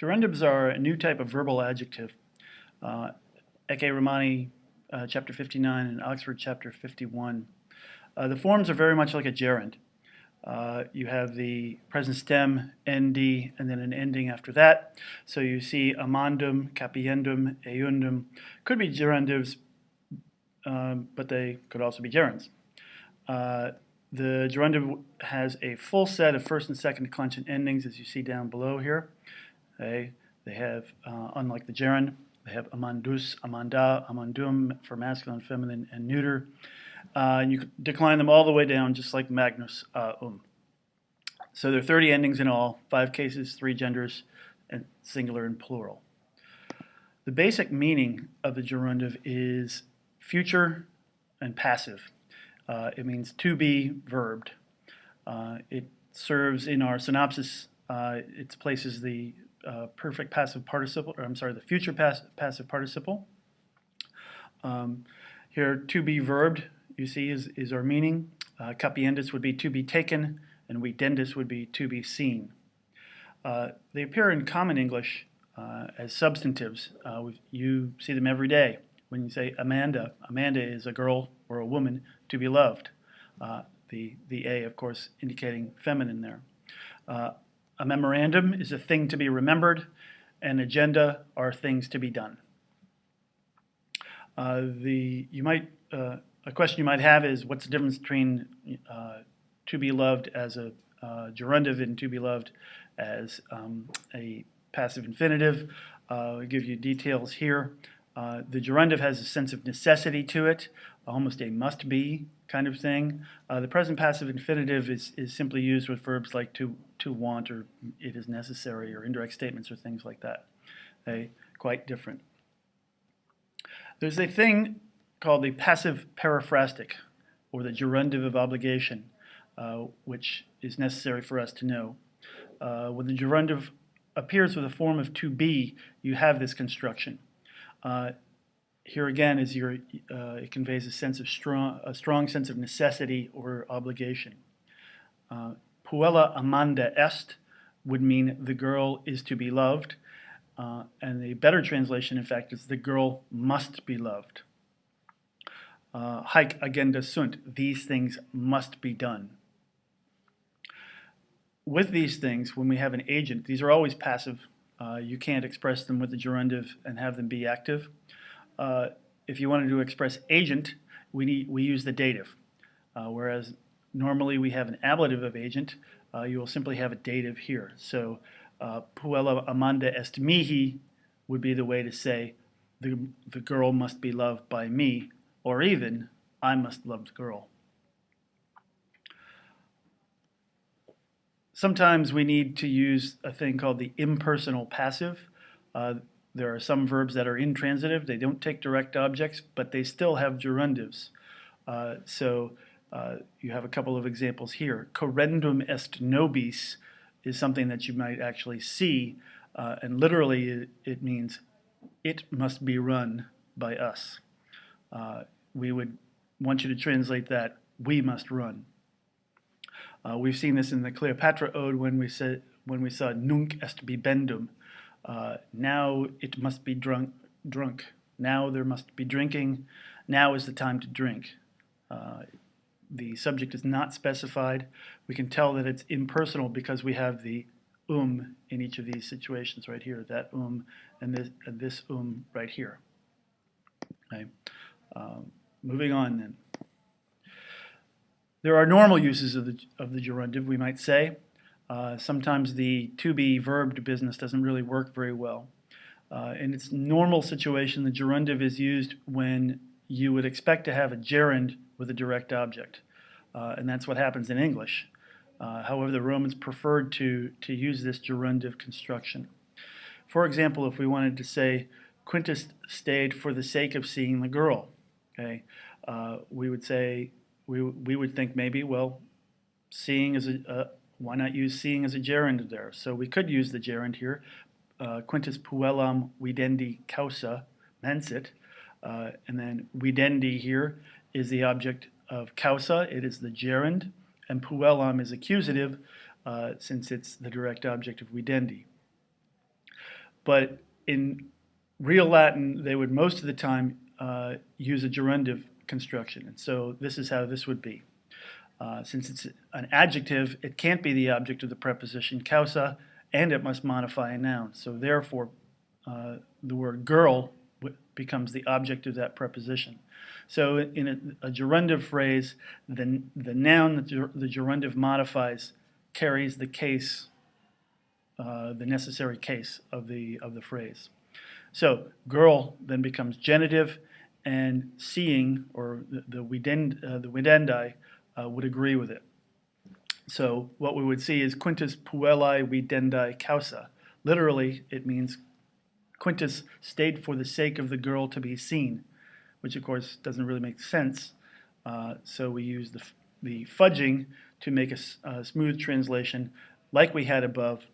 Gerundives are a new type of verbal adjective. Ecce Romani, chapter 59, and Oxford, chapter 51. The forms are very much like a gerund. You have the present stem, nd, and then an ending after that. So you see amandum, capiendum, eundum. Could be gerundives, but they could also be gerunds. The gerundive has a full set of first and second declension endings, as you see down below here. Okay. They have, unlike the gerund, they have amandus, amanda, amandum for masculine, feminine, and neuter. And you decline them all the way down, just like magnus, So there are 30 endings in all, 5 cases, 3 genders, and singular and plural. The basic meaning of the gerundive is future and passive. It means to be verbed. It serves in our synopsis, it places the perfect passive participle, or I'm sorry, the future passive participle. Here, to be verbed, you see, is our meaning. Capiendus would be to be taken, and videndus would be to be seen. They appear in common English as substantives. You see them every day. When you say Amanda, Amanda is a girl or a woman to be loved. The A, of course, indicating feminine there. A memorandum is a thing to be remembered. An agenda are things to be done. A question you might have is, what's the difference between to be loved as a gerundive and to be loved as a passive infinitive? I'll give you details here. The gerundive has a sense of necessity to it, almost a must-be kind of thing. The present passive infinitive is simply used with verbs like to want, or it is necessary, or indirect statements, or things like that. Okay? Quite different. There's a thing called the passive periphrastic, or the gerundive of obligation, which is necessary for us to know. When the gerundive appears with a form of to be, you have this construction. Here again is it conveys a strong sense of necessity or obligation. Puella amanda est would mean the girl is to be loved, and the better translation, in fact, is the girl must be loved. Haec agenda sunt, these things must be done. With these things, when we have an agent, these are always passive. You can't express them with the gerundive and have them be active. If you wanted to express agent, we use the dative. Whereas normally we have an ablative of agent, you will simply have a dative here. So puella amanda est mihi would be the way to say the girl must be loved by me, or even I must love the girl. Sometimes we need to use a thing called the impersonal passive. There are some verbs that are intransitive. They don't take direct objects, but they still have gerundives. You have a couple of examples here. Correndum est nobis is something that you might actually see, and literally it means it must be run by us. We would want you to translate that, we must run. We've seen this in the Cleopatra Ode when we saw nunc est bibendum. Now it must be drunk. Now there must be drinking. Now is the time to drink. The subject is not specified. We can tell that it's impersonal because we have the in each of these situations right here. That and this right here. Okay. Moving on then. There are normal uses of the gerundive, we might say. Sometimes the to be verbed business doesn't really work very well. In its normal situation, the gerundive is used when you would expect to have a gerund with a direct object. And that's what happens in English. However, the Romans preferred to use this gerundive construction. For example, if we wanted to say, Quintus stayed for the sake of seeing the girl, okay, we would say, we would think maybe, well, seeing is why not use seeing as a gerund there? So we could use the gerund here. Quintus puellam videndi causa mensit. And then videndi here is the object of causa. It is the gerund. And puellam is accusative since it's the direct object of videndi. But in real Latin, they would most of the time use a gerundive construction. And so this is how this would be. Since it's an adjective, it can't be the object of the preposition causa, and it must modify a noun. So therefore, the word girl becomes the object of that preposition. So in a gerundive phrase, the noun that the gerundive modifies carries the case, the necessary case of the phrase. So girl then becomes genitive, and seeing, or the videndi, would agree with it. So what we would see is quintus puellae videndi causa. Literally, it means Quintus stayed for the sake of the girl to be seen, which of course doesn't really make sense. So we use the fudging to make a smooth translation, like we had above.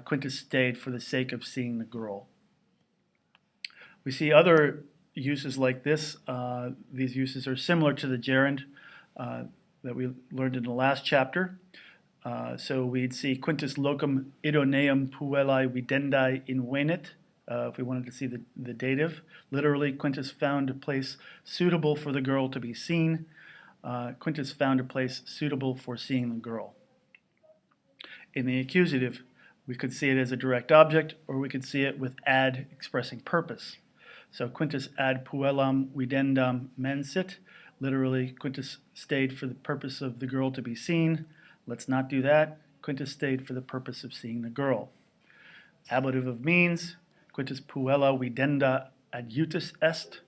Quintus stayed for the sake of seeing the girl. We see other uses like this. These uses are similar to the gerund that we learned in the last chapter. So we'd see quintus locum idoneum puellae videndi invenit. If we wanted to see the dative, literally, Quintus found a place suitable for the girl to be seen. Quintus found a place suitable for seeing the girl. In the accusative, we could see it as a direct object, or we could see it with ad expressing purpose. So Quintus ad puellam videndam mensit. Literally, Quintus stayed for the purpose of the girl to be seen. Let's not do that. Quintus stayed for the purpose of seeing the girl. Ablative of means. Quintus puella videnda adjutus est.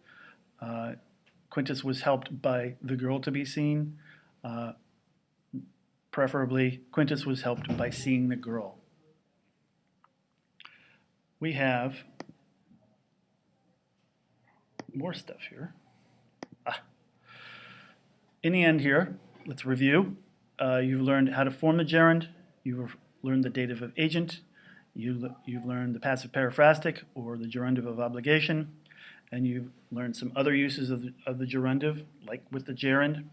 Quintus was helped by the girl to be seen. Preferably, Quintus was helped by seeing the girl. We have more stuff here. In the end here, let's review. You've learned how to form the gerund. You've learned the dative of agent. You've learned the passive periphrastic, or the gerundive of obligation, and you've learned some other uses of the gerundive, like with the gerund.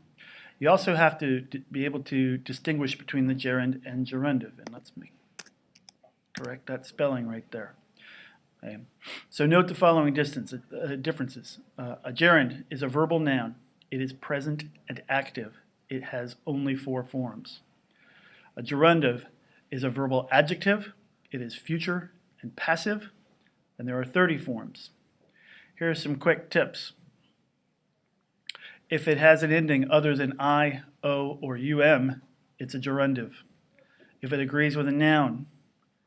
You also have to be able to distinguish between the gerund and gerundive, and let's correct that spelling right there. Okay. So note the following differences. A gerund is a verbal noun. It is present and active. It has only 4 forms. A gerundive is a verbal adjective. It is future and passive, and there are 30 forms. Here are some quick tips. If it has an ending other than I, O, or UM, it's a gerundive. If it agrees with a noun,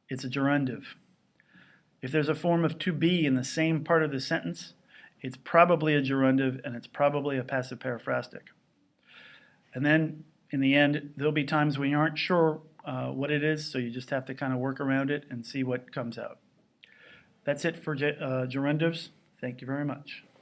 it's a gerundive. If there's a form of to be in the same part of the sentence, it's probably a gerundive, and it's probably a passive periphrastic. And then, in the end, there'll be times when you aren't sure what it is, so you just have to kind of work around it and see what comes out. That's it for gerundives. Thank you very much.